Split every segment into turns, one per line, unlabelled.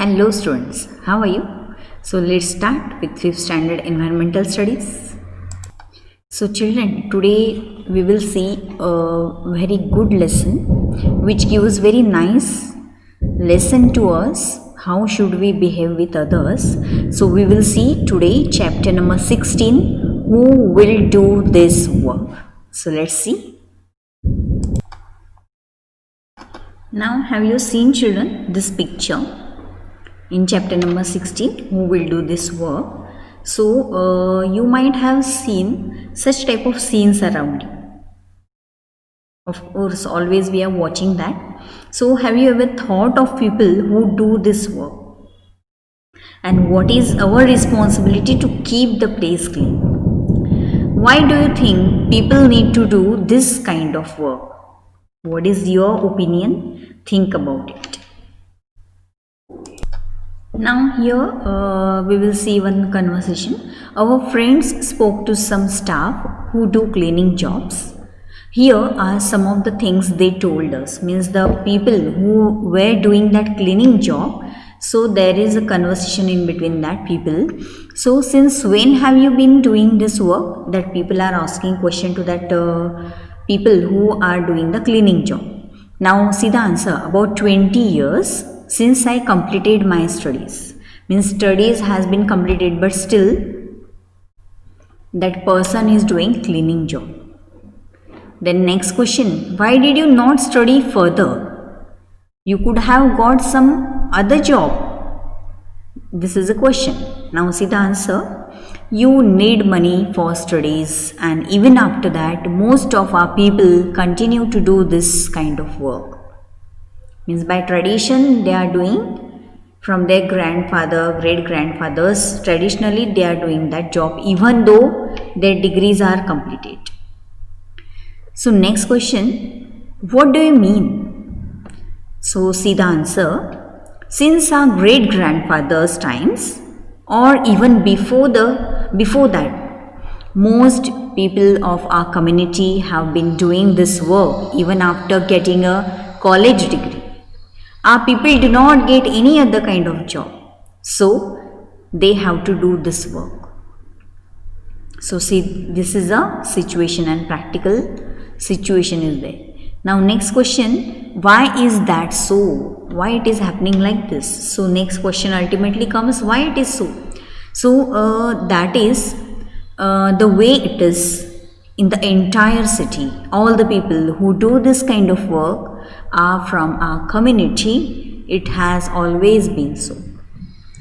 Hello students, how are you? So let's start with 5th standard environmental studies. So children, today we will see a very good lesson which gives very nice lesson to us how should we behave with others. So we will see today chapter number 16, who will do this work. So let's see. Now have you seen children this picture? In chapter number 16, who will do this work. So you might have seen such type of scenes around you. Of course, always we are watching that. So have you ever thought of people who do this work? And what is our responsibility to keep the place clean? Why do you think people need to do this kind of work? What is your opinion? Think about it. Now here we will see one conversation. Our friends spoke to some staff who do cleaning jobs. Here are some of the things they told us. Means the people who were doing that cleaning job. So there is a conversation in between that people. So since when have you been doing this work? That people are asking question to that people who are doing the cleaning job. Now see the answer. About 20 years. Since I completed my studies. Means studies has been completed, but still that person is doing cleaning job. Then next question, why did you not study further? You could have got some other job. This is a question. Now see the answer. You need money for studies, and even after that most of our people continue to do this kind of work. Means by tradition they are doing from their grandfather, great grandfathers, traditionally they are doing that job even though their degrees are completed. So next question, what do you mean? So see the answer. Since our great grandfathers times or even before that, most people of our community have been doing this work even after getting a college degree. Our people do not get any other kind of job. So they have to do this work. So see, this is a situation and practical situation is there. Now next question, why is that so? Why it is happening like this? So next question ultimately comes, why it is so? So that is the way it is in the entire city. All the people who do this kind of work are from our community. It has always been so.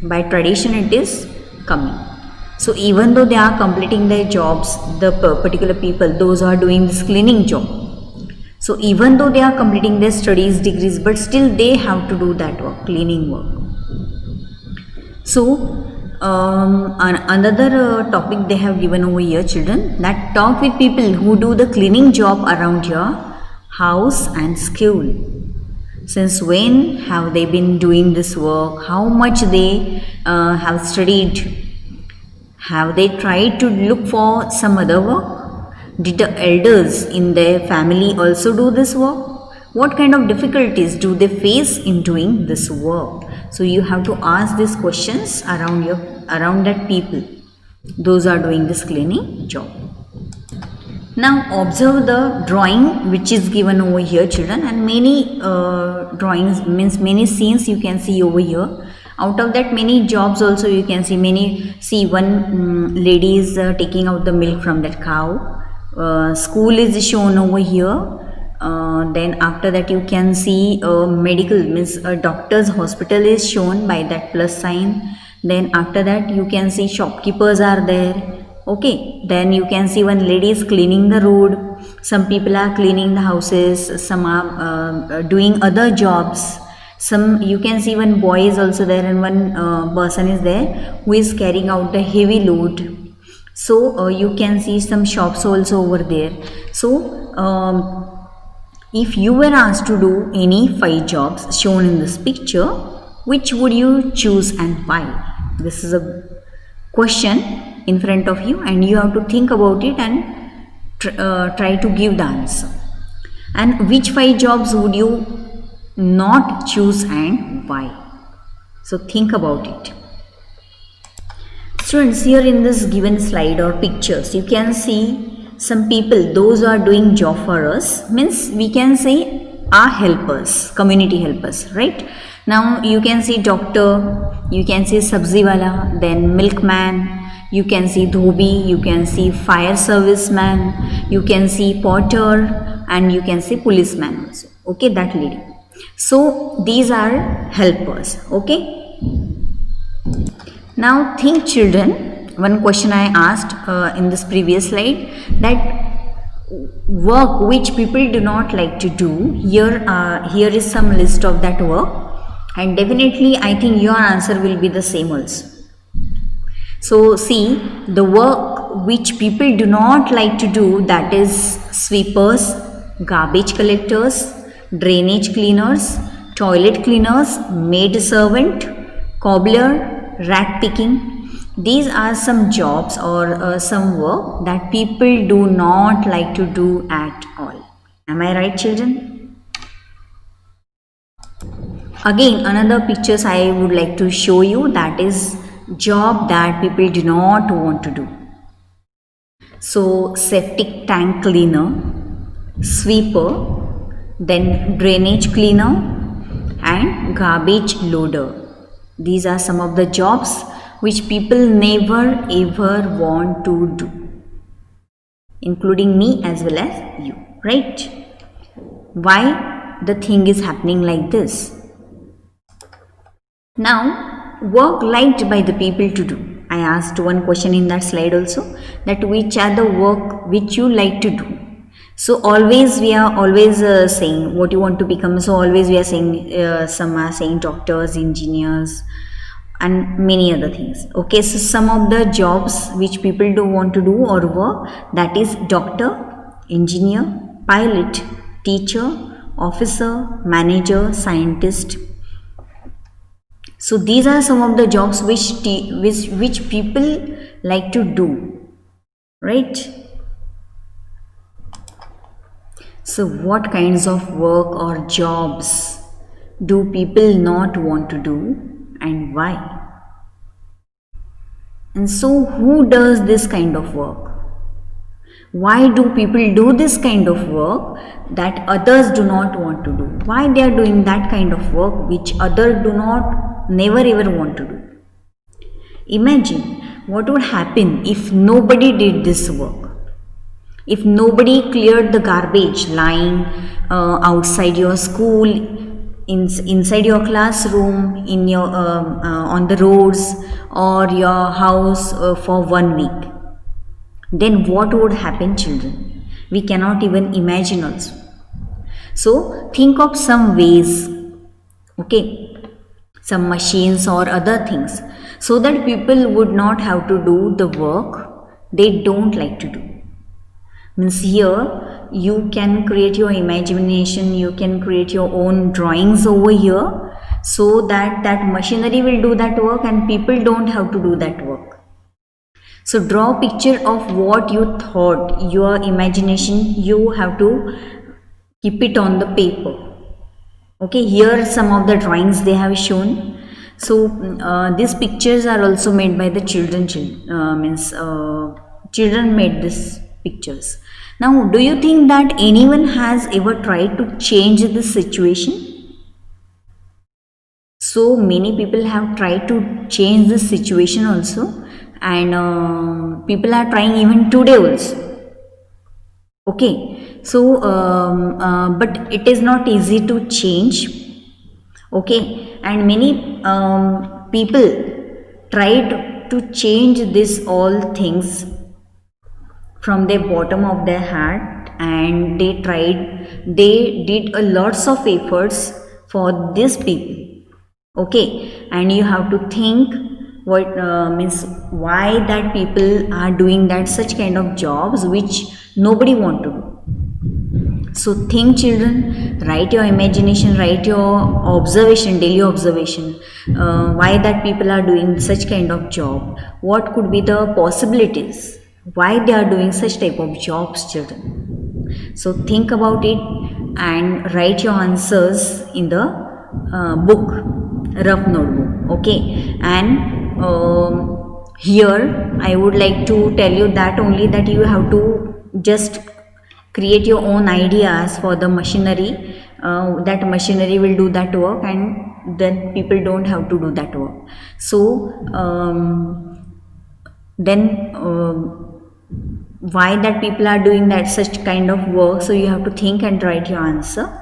By tradition it is coming. So even though they are completing their jobs, the particular people, those who are doing this cleaning job. So even though they are completing their studies, degrees, but still they have to do that work, cleaning work. So another topic they have given over here, children, that talk with people who do the cleaning job around your house and school. Since when have they been doing this work? How much they have studied? Have they tried to look for some other work? Did the elders in their family also do this work? What kind of difficulties do they face in doing this work? So you have to ask these questions around that people. Those are doing this cleaning job. Now observe the drawing which is given over here, children, and many drawings means many scenes you can see over here. Out of that many jobs also you can see see one lady is taking out the milk from that cow. School is shown over here. Then after that you can see medical means a doctor's hospital is shown by that plus sign. Then after that you can see shopkeepers are there. Okay, then you can see one lady is cleaning the road, some people are cleaning the houses, some are doing other jobs, some you can see one boy is also there and one person is there who is carrying out the heavy load. So you can see some shops also over there. So if you were asked to do any 5 jobs shown in this picture, which would you choose and why? This is a question in front of you and you have to think about it and try to give the answer. And which 5 jobs would you not choose and why? So think about it. Students, here in this given slide or pictures, you can see some people, those who are doing job for us, means we can say are helpers, community helpers, right? Now you can see doctor, you can see sabzi wala, then milkman, you can see dhobi, you can see fire serviceman, you can see porter, and you can see policeman also. Okay, that lady. So these are helpers. Okay. Now think children, one question I asked in this previous slide, that work which people do not like to do, here is some list of that work, and definitely I think your answer will be the same also. So see, the work which people do not like to do, that is sweepers, garbage collectors, drainage cleaners, toilet cleaners, maid servant, cobbler, rat picking. These are some jobs or some work that people do not like to do at all. Am I right, children? Again, another pictures I would like to show you, that is job that people do not want to do. So septic tank cleaner, sweeper, then drainage cleaner, and garbage loader. These are some of the jobs which people never ever want to do, including me as well as you, right? Why the thing is happening like this? Now, work liked by the people to do. I asked one question in that slide also, that which are the work which you like to do. So always we are always saying what you want to become. So always we are saying, some are saying doctors, engineers, and many other things. Okay, so some of the jobs which people do want to do or work, that is doctor, engineer, pilot, teacher, officer, manager, scientist. So these are some of the jobs which people like to do, right? So what kinds of work or jobs do people not want to do, and why? And so who does this kind of work? Why do people do this kind of work that others do not want to do? Why they are doing that kind of work which others do not, never ever want to do? Imagine what would happen if nobody did this work. If nobody cleared the garbage lying outside your school, inside your classroom, in your on the roads or your house for 1 week, then what would happen, children? We cannot even imagine also. So think of some ways, okay, some machines or other things, so that people would not have to do the work they don't like to do. Means here you can create your imagination, you can create your own drawings over here, so that that machinery will do that work and people don't have to do that work. So draw a picture of what you thought, your imagination, you have to keep it on the paper. Okay, here some of the drawings they have shown. So these pictures are also made by the children. Children made these pictures. Now, do you think that anyone has ever tried to change this situation? So many people have tried to change this situation also, and people are trying even today also. Okay, so but it is not easy to change. Okay, and many people tried to change this all things from the bottom of their heart, and they did a lots of efforts for these people. Okay, and you have to think what means why that people are doing that such kind of jobs which nobody want to do. So think, children, write your imagination, write your observation, daily observation, why that people are doing such kind of job, what could be the possibilities, why they are doing such type of jobs, children. So think about it and write your answers in the book, rough notebook. Okay, and here I would like to tell you that only that you have to just create your own ideas for the machinery. That machinery will do that work, and then people don't have to do that work. So then why that people are doing that such kind of work, so you have to think and write your answer.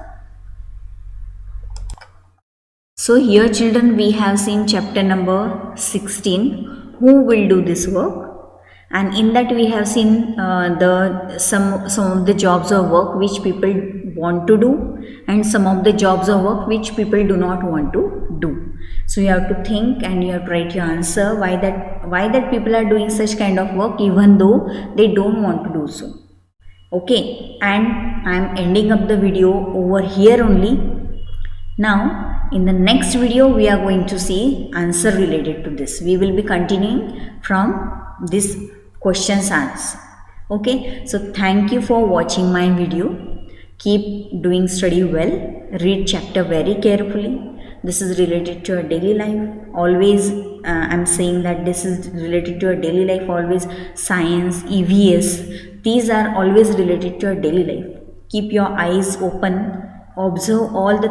So here children, we have seen chapter number 16, who will do this work, and in that we have seen some of the jobs or work which people want to do, and some of the jobs or work which people do not want to do. So you have to think and you have to write your answer, why that people are doing such kind of work even though they don't want to do so. Okay, and I am ending up the video over here only. Now, in the next video, we are going to see answer related to this. We will be continuing from this questions answer. Okay, so thank you for watching my video. Keep doing study well. Read chapter very carefully. This is related to your daily life. Always, I'm saying that this is related to your daily life. Always science, EVS. These are always related to your daily life. Keep your eyes open. Observe all the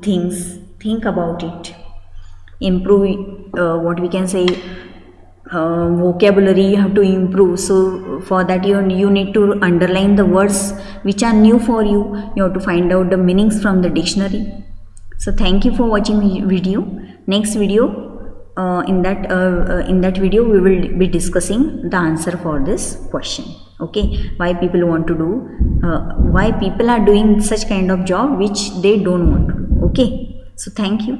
things, think about it, improve what we can say, vocabulary you have to improve. So for that you need to underline the words which are new for you. You have to find out the meanings from the dictionary. So thank you for watching the video. Next video, in that video we will be discussing the answer for this question. Okay, why people want to do, why people are doing such kind of job which they don't want to do. Okay, so thank you.